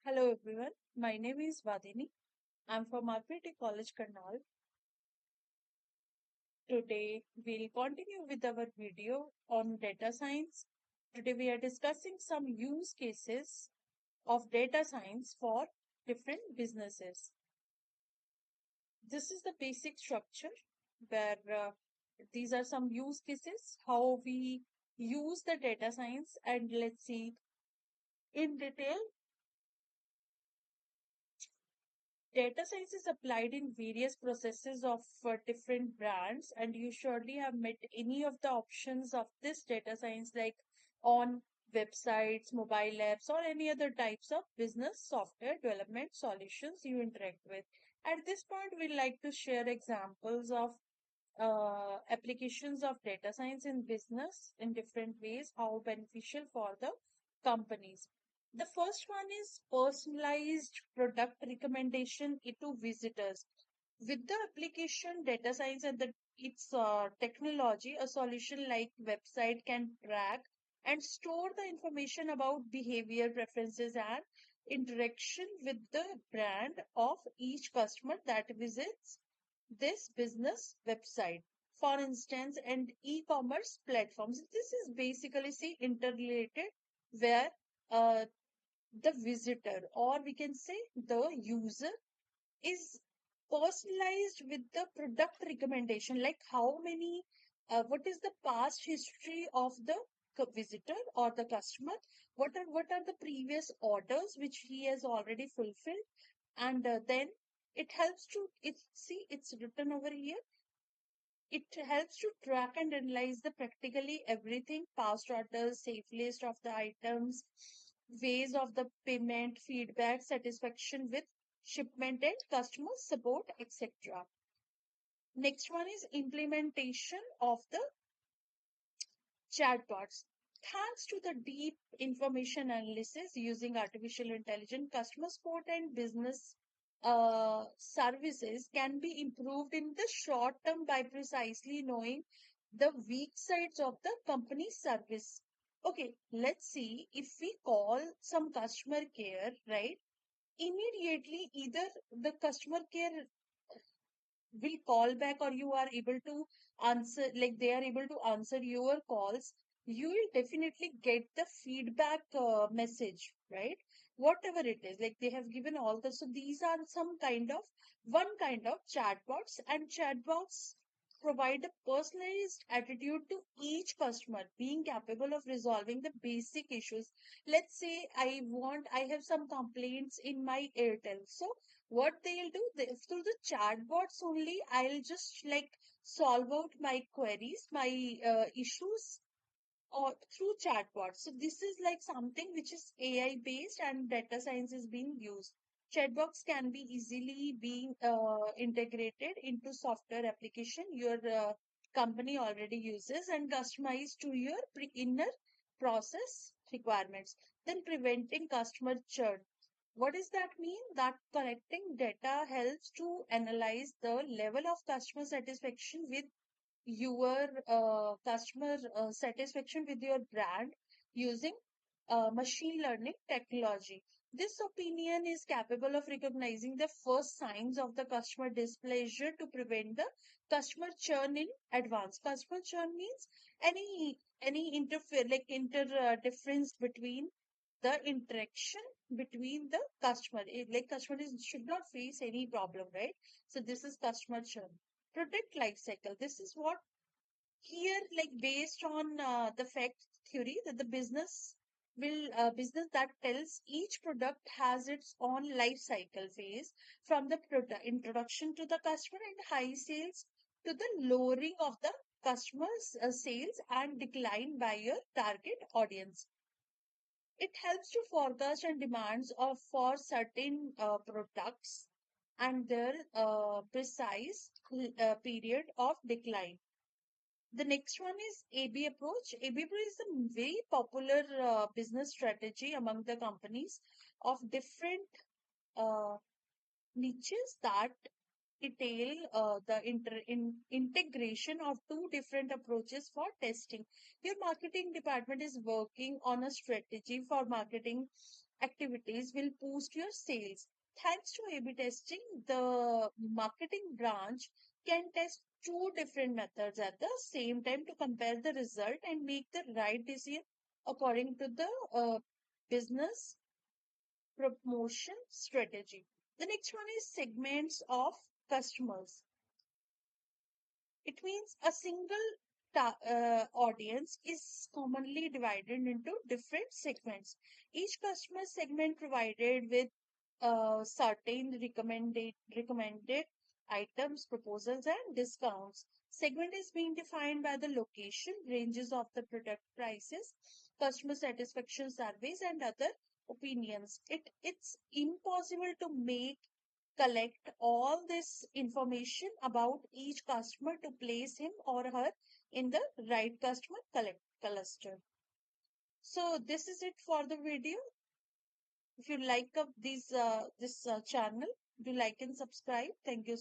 Hello everyone, my name is Vadini. I'm from RPIIT College Karnal. Today we'll continue with our video on data science. Today we are discussing some use cases of data science for different businesses. This is the basic structure where these are some use cases, how we use the data science, and let's see in detail. Data science is applied in various processes of different brands, and you surely have met any of the options of this data science, like on websites, mobile apps, or any other types of business software development solutions you interact with. At this point, we'd like to share examples of applications of data science in business in different ways, how beneficial for the companies. The first one is personalized product recommendation to visitors. With the application data science and its technology, a solution like website can track and store the information about behavior, preferences, and interaction with the brand of each customer that visits this business website. For instance, and e-commerce platforms. This is basically say interrelated where uh, the visitor, or we can say the user, is personalized with the product recommendation, like how many what is the past history of the visitor or the customer, what are the previous orders which he has already fulfilled, and then it helps to it's written over here. It helps to track and analyze the practically everything: past orders, safe list of the items, ways of the payment, feedback, satisfaction with shipment and customer support, etc. Next one is implementation of the chatbots. Thanks to the deep information analysis using artificial intelligence, customer support and business services can be improved in the short term by precisely knowing the weak sides of the company's service. Okay, let's see if we call some customer care, right? Immediately, either the customer care will call back, or you are able to answer, like they are able to answer your calls. You will definitely get the feedback message, right? Whatever it is, like they have given all the, so these are some kind of one kind of chatbots, and chatbots provide a personalized attitude to each customer, being capable of resolving the basic issues. Let's say I have some complaints in my Airtel. So what they'll do, through the chatbots only, I'll just like solve out my queries, my issues, or through chatbots. So this is like something which is AI based and data science is being used. Chatbots can be easily being integrated into software application your company already uses and customized to your inner process requirements. Then preventing customer churn. What does that mean? That collecting data helps to analyze the level of customer satisfaction with your customer satisfaction with your brand using machine learning technology. This opinion is capable of recognizing the first signs of the customer displeasure to prevent the customer churn in advance. Customer churn means any interfere like inter difference between the interaction between the customer. Like customer should not face any problem, right? So this is customer churn. Product life cycle. This is what here, like based on the fact theory that the business that tells each product has its own life cycle phase, from the product introduction to the customer and high sales to the lowering of the customers sales and decline by your target audience. It helps to forecast and demands of for certain products and their precise period of decline. The next one is AB approach. AB approach is a very popular business strategy among the companies of different uh, niches that detail the integration of two different approaches for testing. Your marketing department is working on a strategy for marketing activities will boost your sales. Thanks to A/B testing, the marketing branch can test two different methods at the same time to compare the result and make the right decision according to the business promotion strategy. The next one is segments of customers. It means a single audience is commonly divided into different segments. Each customer segment provided with certain recommended items, proposals, and discounts. Segment is being defined by the location, ranges of the product prices, customer satisfaction surveys, and other opinions. It's impossible to make collect all this information about each customer to place him or her in the right customer collect cluster. So this is it for the video. If you like this channel, do like and subscribe. Thank you.